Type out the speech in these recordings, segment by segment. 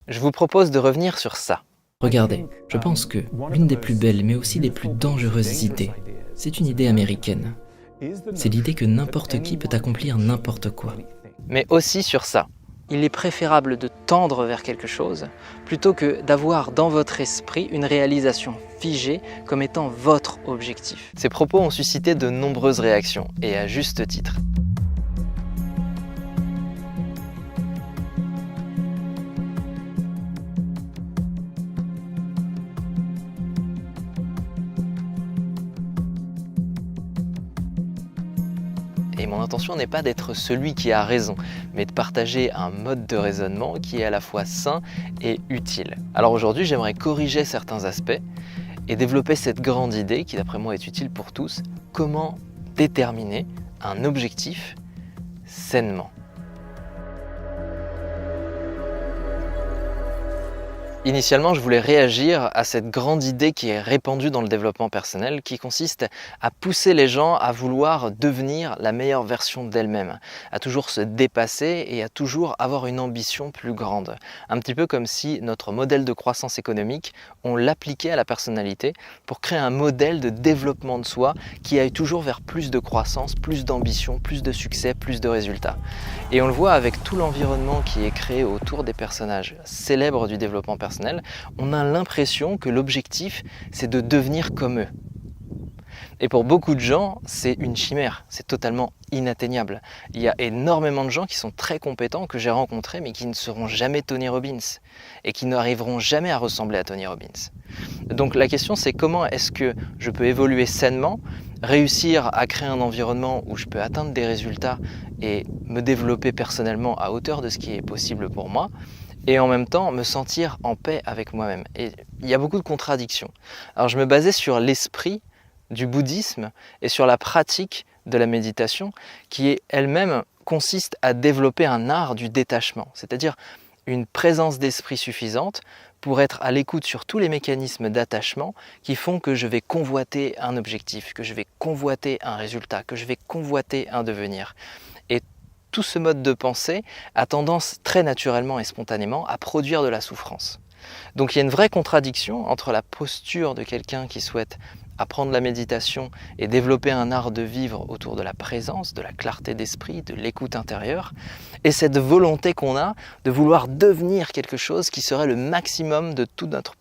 Je vous propose de revenir sur ça. Regardez, je pense que l'une des plus belles mais aussi des plus dangereuses idées, c'est une idée américaine. C'est l'idée que n'importe qui peut accomplir n'importe quoi. Mais aussi sur ça. Il est préférable de tendre vers quelque chose plutôt que d'avoir dans votre esprit une réalisation figée comme étant votre objectif. Ces propos ont suscité de nombreuses réactions, et à juste titre. Et mon intention n'est pas d'être celui qui a raison, mais de partager un mode de raisonnement qui est à la fois sain et utile. Alors aujourd'hui, j'aimerais corriger certains aspects et développer cette grande idée qui, d'après moi, est utile pour tous. Comment déterminer un objectif sainement? Initialement, je voulais réagir à cette grande idée qui est répandue dans le développement personnel, qui consiste à pousser les gens à vouloir devenir la meilleure version d'elles-mêmes, à toujours se dépasser et à toujours avoir une ambition plus grande. Un petit peu comme si notre modèle de croissance économique, on l'appliquait à la personnalité pour créer un modèle de développement de soi qui aille toujours vers plus de croissance, plus d'ambition, plus de succès, plus de résultats. Et on le voit avec tout l'environnement qui est créé autour des personnages célèbres du développement personnel. On a l'impression que l'objectif, c'est de devenir comme eux. Et pour beaucoup de gens, c'est une chimère, c'est totalement inatteignable. Il y a énormément de gens qui sont très compétents, que j'ai rencontrés, mais qui ne seront jamais Tony Robbins, et qui n'arriveront jamais à ressembler à Tony Robbins. Donc la question, c'est comment est-ce que je peux évoluer sainement, réussir à créer un environnement où je peux atteindre des résultats et me développer personnellement à hauteur de ce qui est possible pour moi, et en même temps me sentir en paix avec moi-même. Et il y a beaucoup de contradictions. Alors je me basais sur l'esprit du bouddhisme et sur la pratique de la méditation qui elle-même consiste à développer un art du détachement, c'est-à-dire une présence d'esprit suffisante pour être à l'écoute sur tous les mécanismes d'attachement qui font que je vais convoiter un objectif, que je vais convoiter un résultat, que je vais convoiter un devenir. Et tout ce mode de pensée a tendance très naturellement et spontanément à produire de la souffrance. Donc il y a une vraie contradiction entre la posture de quelqu'un qui souhaite apprendre la méditation et développer un art de vivre autour de la présence, de la clarté d'esprit, de l'écoute intérieure, et cette volonté qu'on a de vouloir devenir quelque chose qui serait le maximum de tout notre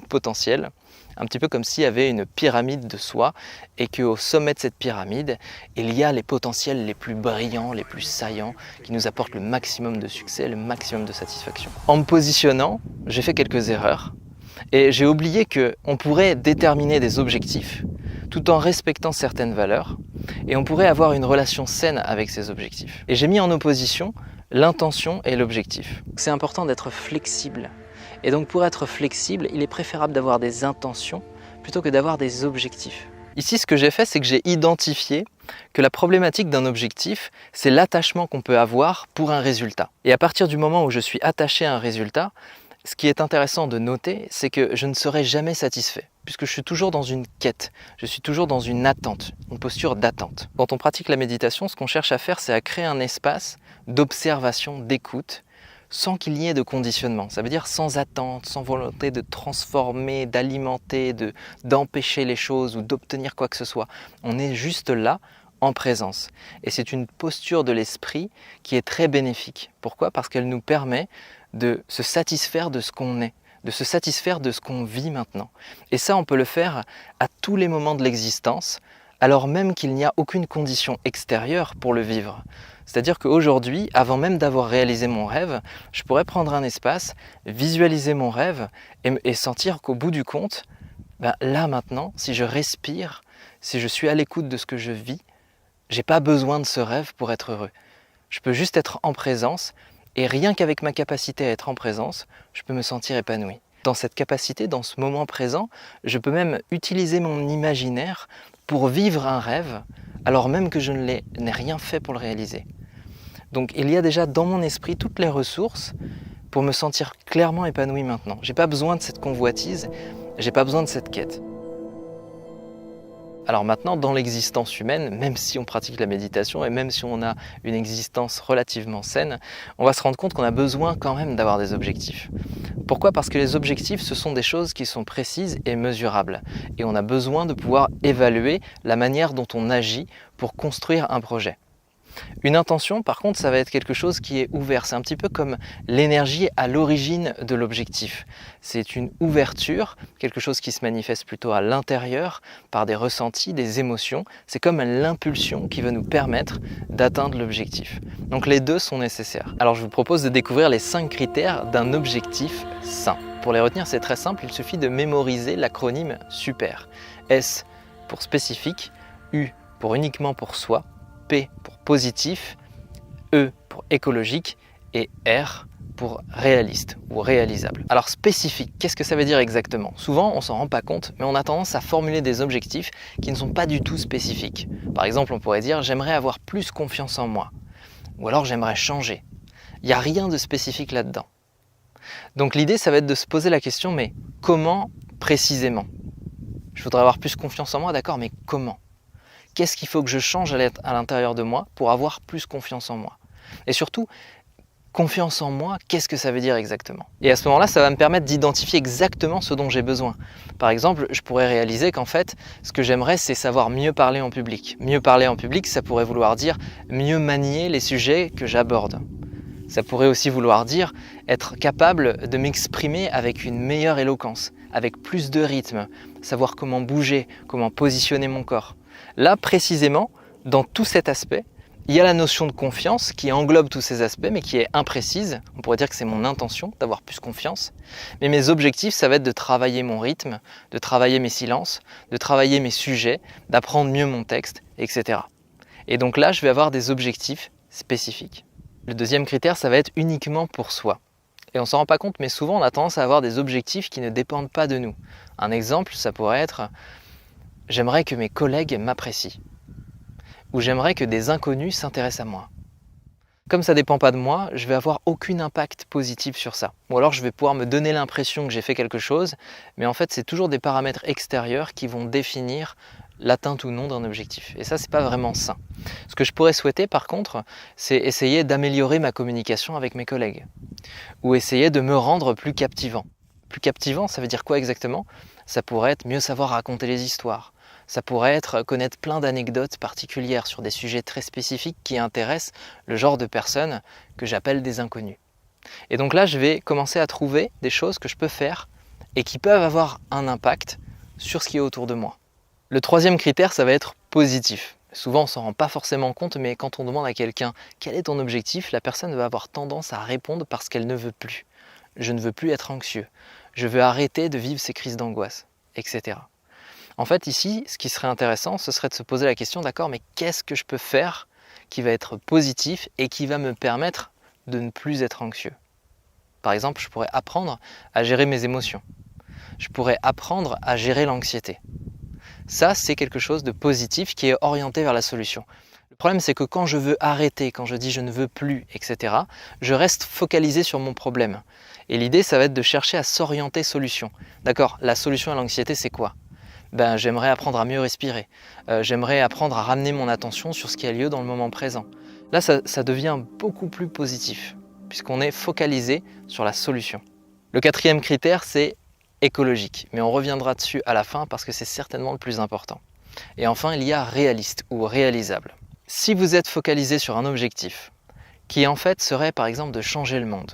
potentiel, un petit peu comme s'il y avait une pyramide de soi et qu'au sommet de cette pyramide, il y a les potentiels les plus brillants, les plus saillants, qui nous apportent le maximum de succès, le maximum de satisfaction. En me positionnant, j'ai fait quelques erreurs et j'ai oublié qu'on pourrait déterminer des objectifs tout en respectant certaines valeurs et on pourrait avoir une relation saine avec ces objectifs. Et j'ai mis en opposition l'intention et l'objectif. C'est important d'être flexible. Et donc pour être flexible, il est préférable d'avoir des intentions plutôt que d'avoir des objectifs. Ici, ce que j'ai fait, c'est que j'ai identifié que la problématique d'un objectif, c'est l'attachement qu'on peut avoir pour un résultat. Et à partir du moment où je suis attaché à un résultat, ce qui est intéressant de noter, c'est que je ne serai jamais satisfait, puisque je suis toujours dans une quête, je suis toujours dans une attente, une posture d'attente. Quand on pratique la méditation, ce qu'on cherche à faire, c'est à créer un espace d'observation, d'écoute, sans qu'il y ait de conditionnement. Ça veut dire sans attente, sans volonté de transformer, d'alimenter, d'empêcher les choses ou d'obtenir quoi que ce soit. On est juste là, en présence. Et c'est une posture de l'esprit qui est très bénéfique. Pourquoi? Parce qu'elle nous permet de se satisfaire de ce qu'on est, de se satisfaire de ce qu'on vit maintenant. Et ça, on peut le faire à tous les moments de l'existence, alors même qu'il n'y a aucune condition extérieure pour le vivre. C'est-à-dire qu'aujourd'hui, avant même d'avoir réalisé mon rêve, je pourrais prendre un espace, visualiser mon rêve et sentir qu'au bout du compte, là maintenant, si je respire, si je suis à l'écoute de ce que je vis, j'ai pas besoin de ce rêve pour être heureux. Je peux juste être en présence et rien qu'avec ma capacité à être en présence, je peux me sentir épanoui. Dans cette capacité, dans ce moment présent, je peux même utiliser mon imaginaire pour vivre un rêve alors même que je n'ai rien fait pour le réaliser. Donc il y a déjà dans mon esprit toutes les ressources pour me sentir clairement épanoui maintenant. J'ai pas besoin de cette convoitise, j'ai pas besoin de cette quête. Alors maintenant, dans l'existence humaine, même si on pratique la méditation et même si on a une existence relativement saine, on va se rendre compte qu'on a besoin quand même d'avoir des objectifs. Pourquoi ? Parce que les objectifs, ce sont des choses qui sont précises et mesurables. Et on a besoin de pouvoir évaluer la manière dont on agit pour construire un projet. Une intention, par contre, ça va être quelque chose qui est ouvert. C'est un petit peu comme l'énergie à l'origine de l'objectif. C'est une ouverture, quelque chose qui se manifeste plutôt à l'intérieur par des ressentis, des émotions. C'est comme l'impulsion qui va nous permettre d'atteindre l'objectif. Donc les deux sont nécessaires. Alors je vous propose de découvrir les 5 critères d'un objectif sain. Pour les retenir, c'est très simple, il suffit de mémoriser l'acronyme SUPER. S pour spécifique, U pour uniquement pour soi, P pour positif, E pour écologique et R pour réaliste ou réalisable. Alors spécifique, qu'est-ce que ça veut dire exactement ? Souvent on s'en rend pas compte, mais on a tendance à formuler des objectifs qui ne sont pas du tout spécifiques. Par exemple, on pourrait dire j'aimerais avoir plus confiance en moi, ou alors j'aimerais changer. Il n'y a rien de spécifique là-dedans. Donc l'idée ça va être de se poser la question, mais comment précisément ? Je voudrais avoir plus confiance en moi, d'accord, mais comment ? Qu'est-ce qu'il faut que je change à l'intérieur de moi pour avoir plus confiance en moi ? Et surtout, confiance en moi, qu'est-ce que ça veut dire exactement ? Et à ce moment-là, ça va me permettre d'identifier exactement ce dont j'ai besoin. Par exemple, je pourrais réaliser qu'en fait, ce que j'aimerais, c'est savoir mieux parler en public. Mieux parler en public, ça pourrait vouloir dire mieux manier les sujets que j'aborde. Ça pourrait aussi vouloir dire être capable de m'exprimer avec une meilleure éloquence, avec plus de rythme, savoir comment bouger, comment positionner mon corps. Là, précisément, dans tout cet aspect, il y a la notion de confiance qui englobe tous ces aspects, mais qui est imprécise. On pourrait dire que c'est mon intention d'avoir plus confiance. Mais mes objectifs, ça va être de travailler mon rythme, de travailler mes silences, de travailler mes sujets, d'apprendre mieux mon texte, etc. Et donc là, je vais avoir des objectifs spécifiques. Le deuxième critère, ça va être uniquement pour soi. Et on ne s'en rend pas compte, mais souvent on a tendance à avoir des objectifs qui ne dépendent pas de nous. Un exemple, ça pourrait être « j'aimerais que mes collègues m'apprécient » ou « j'aimerais que des inconnus s'intéressent à moi ». Comme ça ne dépend pas de moi, je vais avoir aucun impact positif sur ça. Ou alors je vais pouvoir me donner l'impression que j'ai fait quelque chose, mais en fait c'est toujours des paramètres extérieurs qui vont définir l'atteinte ou non d'un objectif. Et ça, c'est pas vraiment sain. Ce que je pourrais souhaiter par contre, c'est essayer d'améliorer ma communication avec mes collègues. Ou essayer de me rendre plus captivant. Plus captivant, ça veut dire quoi exactement ? Ça pourrait être mieux savoir raconter les histoires. Ça pourrait être connaître plein d'anecdotes particulières sur des sujets très spécifiques qui intéressent le genre de personnes que j'appelle des inconnus. Et donc là, je vais commencer à trouver des choses que je peux faire et qui peuvent avoir un impact sur ce qui est autour de moi. Le troisième critère, ça va être positif. Souvent, on ne s'en rend pas forcément compte, mais quand on demande à quelqu'un quel est ton objectif, la personne va avoir tendance à répondre parce qu'elle ne veut plus. Je ne veux plus être anxieux. Je veux arrêter de vivre ces crises d'angoisse, etc. En fait, ici, ce qui serait intéressant, ce serait de se poser la question, d'accord, mais qu'est-ce que je peux faire qui va être positif et qui va me permettre de ne plus être anxieux ? Par exemple, je pourrais apprendre à gérer mes émotions. Je pourrais apprendre à gérer l'anxiété. Ça, c'est quelque chose de positif qui est orienté vers la solution. Le problème, c'est que quand je veux arrêter, quand je dis je ne veux plus, etc., je reste focalisé sur mon problème. Et l'idée, ça va être de chercher à s'orienter solution. D'accord, la solution à l'anxiété, c'est quoi ? J'aimerais apprendre à mieux respirer. J'aimerais apprendre à ramener mon attention sur ce qui a lieu dans le moment présent. Là, ça devient beaucoup plus positif, puisqu'on est focalisé sur la solution. Le quatrième critère, c'est écologique, mais on reviendra dessus à la fin parce que c'est certainement le plus important. Et enfin, il y a réaliste ou réalisable. Si vous êtes focalisé sur un objectif qui en fait serait par exemple de changer le monde,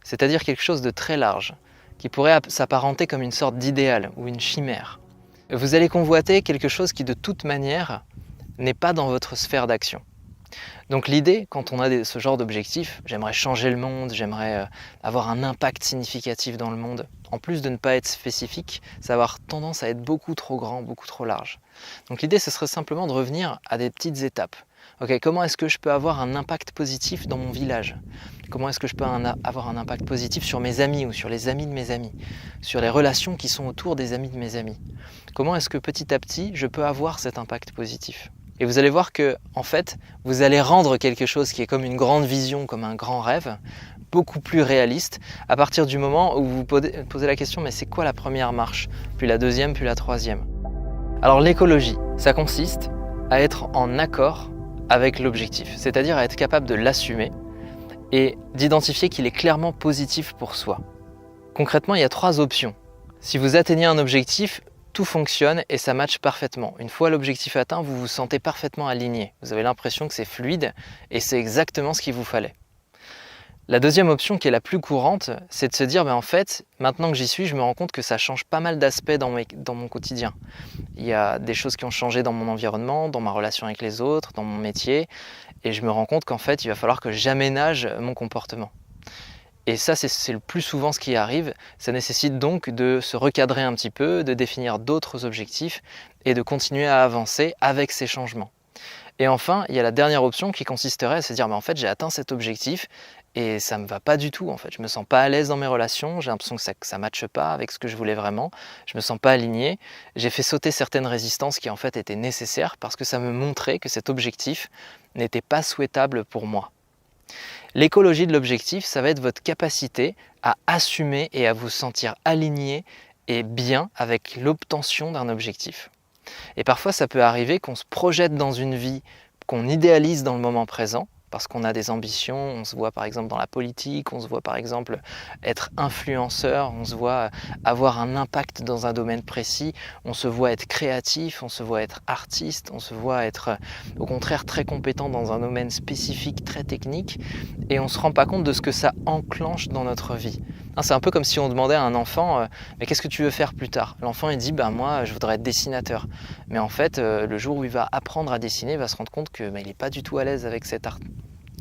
c'est-à-dire quelque chose de très large, qui pourrait s'apparenter comme une sorte d'idéal ou une chimère, vous allez convoiter quelque chose qui de toute manière n'est pas dans votre sphère d'action. Donc l'idée, quand on a ce genre d'objectif, j'aimerais changer le monde, j'aimerais avoir un impact significatif dans le monde, en plus de ne pas être spécifique, ça va avoir tendance à être beaucoup trop grand, beaucoup trop large. Donc l'idée, ce serait simplement de revenir à des petites étapes. Ok, comment est-ce que je peux avoir un impact positif dans mon village ? Comment est-ce que je peux avoir un impact positif sur mes amis ou sur les amis de mes amis ? Sur les relations qui sont autour des amis de mes amis ? Comment est-ce que petit à petit, je peux avoir cet impact positif ? Et vous allez voir que, en fait, vous allez rendre quelque chose qui est comme une grande vision, comme un grand rêve, beaucoup plus réaliste à partir du moment où vous vous posez la question, mais c'est quoi la première marche ? Puis la deuxième, puis la troisième. Alors l'écologie, ça consiste à être en accord avec l'objectif, c'est-à-dire à être capable de l'assumer et d'identifier qu'il est clairement positif pour soi. Concrètement, il y a 3 options. Si vous atteignez un objectif, tout fonctionne et ça matche parfaitement. Une fois l'objectif atteint, vous vous sentez parfaitement aligné. Vous avez l'impression que c'est fluide et c'est exactement ce qu'il vous fallait. La deuxième option qui est la plus courante, c'est de se dire en fait, maintenant que j'y suis, je me rends compte que ça change pas mal d'aspects dans mon quotidien. Il y a des choses qui ont changé dans mon environnement, dans ma relation avec les autres, dans mon métier, et je me rends compte qu'en fait, il va falloir que j'aménage mon comportement. Et ça, c'est le plus souvent ce qui arrive. Ça nécessite donc de se recadrer un petit peu, de définir d'autres objectifs et de continuer à avancer avec ces changements. Et enfin, il y a la dernière option qui consisterait à se dire en fait, j'ai atteint cet objectif et ça me va pas du tout. En fait, je me sens pas à l'aise dans mes relations, j'ai l'impression que ça matche pas avec ce que je voulais vraiment, je me sens pas aligné. J'ai fait sauter certaines résistances qui en fait étaient nécessaires parce que ça me montrait que cet objectif n'était pas souhaitable pour moi. L'écologie de l'objectif, ça va être votre capacité à assumer et à vous sentir aligné et bien avec l'obtention d'un objectif. Et parfois, ça peut arriver qu'on se projette dans une vie qu'on idéalise dans le moment présent, parce qu'on a des ambitions, on se voit par exemple dans la politique, on se voit par exemple être influenceur, on se voit avoir un impact dans un domaine précis, on se voit être créatif, on se voit être artiste, on se voit être au contraire très compétent dans un domaine spécifique, très technique, et on ne se rend pas compte de ce que ça enclenche dans notre vie. C'est un peu comme si on demandait à un enfant mais qu'est-ce que tu veux faire plus tard? L'enfant il dit moi je voudrais être dessinateur. Mais en fait le jour où il va apprendre à dessiner, il va se rendre compte que il n'est pas du tout à l'aise avec cet art.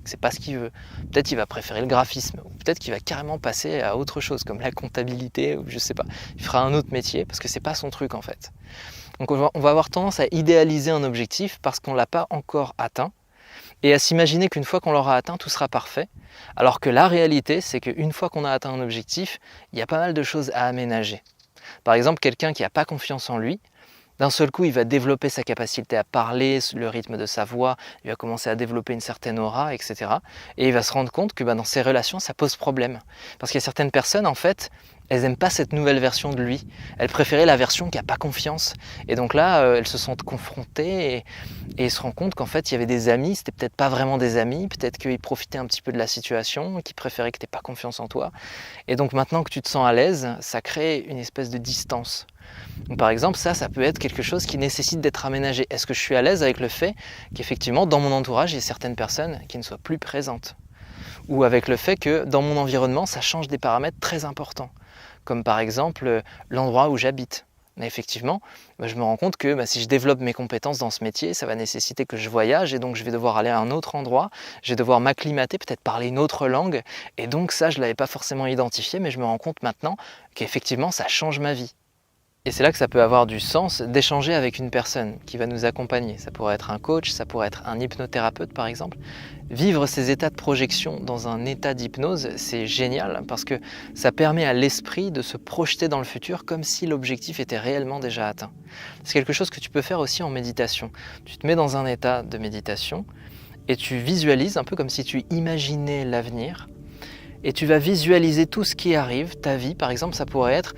C'est pas ce qu'il veut. Peut-être qu'il va préférer le graphisme, ou peut-être qu'il va carrément passer à autre chose comme la comptabilité, ou je sais pas. Il fera un autre métier parce que c'est pas son truc en fait. Donc on va avoir tendance à idéaliser un objectif parce qu'on l'a pas encore atteint, et à s'imaginer qu'une fois qu'on l'aura atteint, tout sera parfait. Alors que la réalité, c'est qu'une fois qu'on a atteint un objectif, il y a pas mal de choses à aménager. Par exemple, quelqu'un qui n'a pas confiance en lui, d'un seul coup, il va développer sa capacité à parler, le rythme de sa voix, il va commencer à développer une certaine aura, etc. Et il va se rendre compte que dans ses relations, ça pose problème. Parce qu'il y a certaines personnes, en fait, elles n'aiment pas cette nouvelle version de lui. Elles préféraient la version qui n'a pas confiance. Et donc là, elles se sentent confrontées et se rendent compte qu'en fait, il y avait des amis, c'était peut-être pas vraiment des amis, peut-être qu'ils profitaient un petit peu de la situation, qu'ils préféraient que tu n'aies pas confiance en toi. Et donc maintenant que tu te sens à l'aise, ça crée une espèce de distance. Donc, par exemple, ça peut être quelque chose qui nécessite d'être aménagé. Est-ce que je suis à l'aise avec le fait qu'effectivement, dans mon entourage, il y a certaines personnes qui ne soient plus présentes? Ou avec le fait que dans mon environnement, ça change des paramètres très importants, comme par exemple l'endroit où j'habite. Mais effectivement, je me rends compte que si je développe mes compétences dans ce métier, ça va nécessiter que je voyage et donc je vais devoir aller à un autre endroit, je vais devoir m'acclimater, peut-être parler une autre langue, et donc ça, je ne l'avais pas forcément identifié, mais je me rends compte maintenant qu'effectivement, ça change ma vie. Et c'est là que ça peut avoir du sens d'échanger avec une personne qui va nous accompagner. Ça pourrait être un coach, ça pourrait être un hypnothérapeute par exemple. Vivre ces états de projection dans un état d'hypnose, c'est génial parce que ça permet à l'esprit de se projeter dans le futur comme si l'objectif était réellement déjà atteint. C'est quelque chose que tu peux faire aussi en méditation. Tu te mets dans un état de méditation et tu visualises un peu comme si tu imaginais l'avenir et tu vas visualiser tout ce qui arrive, ta vie par exemple, ça pourrait être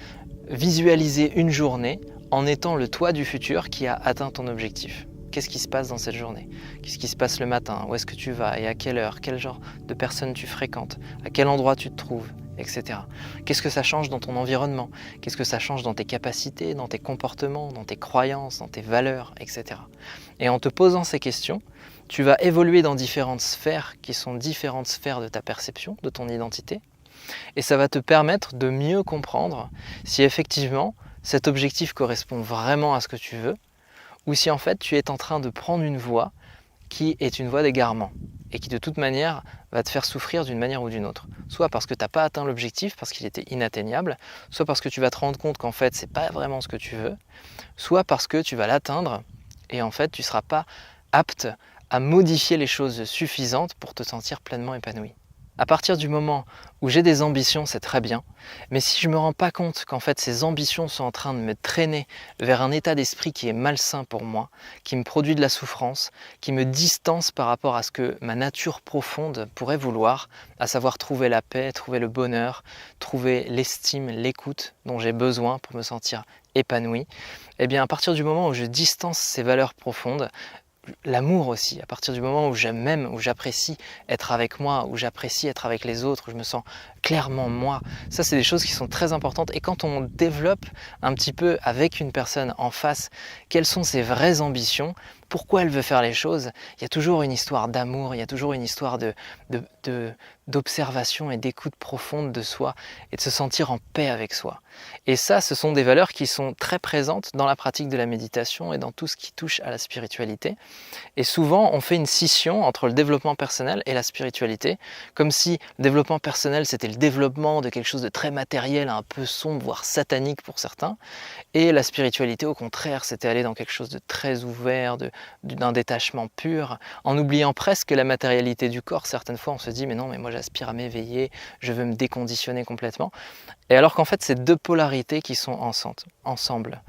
visualiser une journée en étant le toi du futur qui a atteint ton objectif. Qu'est-ce qui se passe dans cette journée? Qu'est-ce qui se passe le matin? Où est-ce que tu vas et à quelle heure? Quel genre de personnes tu fréquentes? À quel endroit tu te trouves? Etc. Qu'est-ce que ça change dans ton environnement? Qu'est-ce que ça change dans tes capacités, dans tes comportements, dans tes croyances, dans tes valeurs, etc. Et en te posant ces questions, tu vas évoluer dans différentes sphères qui sont différentes sphères de ta perception, de ton identité. Et ça va te permettre de mieux comprendre si effectivement cet objectif correspond vraiment à ce que tu veux ou si en fait tu es en train de prendre une voie qui est une voie d'égarement et qui de toute manière va te faire souffrir d'une manière ou d'une autre. Soit parce que tu n'as pas atteint l'objectif, parce qu'il était inatteignable, soit parce que tu vas te rendre compte qu'en fait c'est pas vraiment ce que tu veux, soit parce que tu vas l'atteindre et en fait tu ne seras pas apte à modifier les choses suffisantes pour te sentir pleinement épanoui. À partir du moment où j'ai des ambitions, c'est très bien, mais si je ne me rends pas compte qu'en fait ces ambitions sont en train de me traîner vers un état d'esprit qui est malsain pour moi, qui me produit de la souffrance, qui me distance par rapport à ce que ma nature profonde pourrait vouloir, à savoir trouver la paix, trouver le bonheur, trouver l'estime, l'écoute dont j'ai besoin pour me sentir épanoui, eh bien à partir du moment où je distance ces valeurs profondes, l'amour aussi, à partir du moment où j'aime, où j'apprécie être avec moi, où j'apprécie être avec les autres, où je me sens clairement moi, ça c'est des choses qui sont très importantes. Et quand on développe un petit peu avec une personne en face, quelles sont ses vraies ambitions, pourquoi elle veut faire les choses, il y a toujours une histoire d'amour, il y a toujours une histoire d'observation et d'écoute profonde de soi et de se sentir en paix avec soi. Et ça, ce sont des valeurs qui sont très présentes dans la pratique de la méditation et dans tout ce qui touche à la spiritualité. Et souvent, on fait une scission entre le développement personnel et la spiritualité, comme si le développement personnel, c'était le développement de quelque chose de très matériel, un peu sombre, voire satanique pour certains, et la spiritualité, au contraire, c'était aller dans quelque chose de très ouvert, d'un détachement pur, en oubliant presque la matérialité du corps. Certaines fois, on se dit « mais non, mais moi j'aspire à m'éveiller, je veux me déconditionner complètement ». Et alors qu'en fait, c'est deux polarités qui sont ensemble.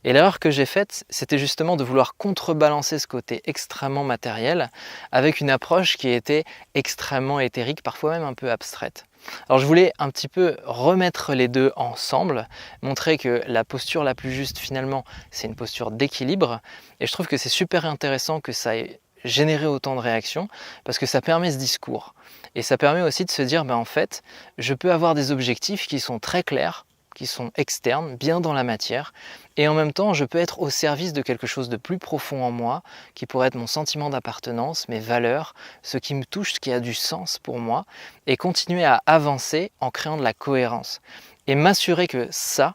Et l'erreur que j'ai faite, c'était justement de vouloir contrebalancer ce côté extrêmement matériel avec une approche qui était extrêmement éthérique, parfois même un peu abstraite. Alors je voulais un petit peu remettre les deux ensemble, montrer que la posture la plus juste finalement, c'est une posture d'équilibre. Et je trouve que c'est super intéressant que ça ait généré autant de réactions, parce que ça permet ce discours. Et ça permet aussi de se dire, en fait, je peux avoir des objectifs qui sont très clairs, qui sont externes, bien dans la matière, et en même temps je peux être au service de quelque chose de plus profond en moi, qui pourrait être mon sentiment d'appartenance, mes valeurs, ce qui me touche, ce qui a du sens pour moi, et continuer à avancer en créant de la cohérence, et m'assurer que ça,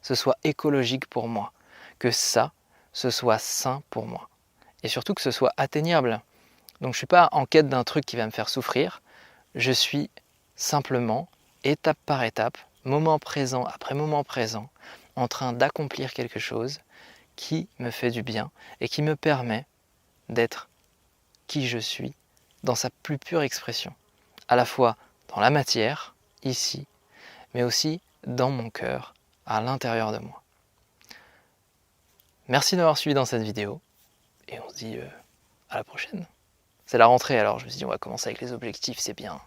ce soit écologique pour moi, que ça, ce soit sain pour moi, et surtout que ce soit atteignable. Donc je ne suis pas en quête d'un truc qui va me faire souffrir, je suis simplement, étape par étape, moment présent après moment présent, en train d'accomplir quelque chose qui me fait du bien et qui me permet d'être qui je suis dans sa plus pure expression, à la fois dans la matière, ici, mais aussi dans mon cœur, à l'intérieur de moi. Merci d'avoir suivi dans cette vidéo et on se dit à la prochaine. C'est la rentrée, alors je me suis dit on va commencer avec les objectifs, c'est bien,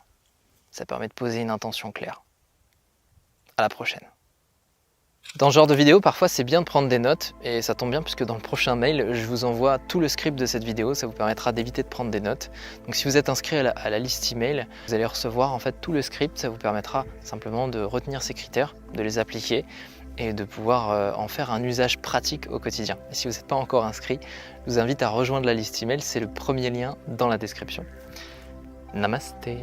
ça permet de poser une intention claire. À la prochaine. Dans ce genre de vidéo, parfois c'est bien de prendre des notes, et ça tombe bien puisque dans le prochain mail, je vous envoie tout le script de cette vidéo, ça vous permettra d'éviter de prendre des notes. Donc si vous êtes inscrit à la liste email, vous allez recevoir en fait tout le script, ça vous permettra simplement de retenir ces critères, de les appliquer, et de pouvoir en faire un usage pratique au quotidien. Et si vous n'êtes pas encore inscrit, je vous invite à rejoindre la liste email, c'est le premier lien dans la description. Namasté.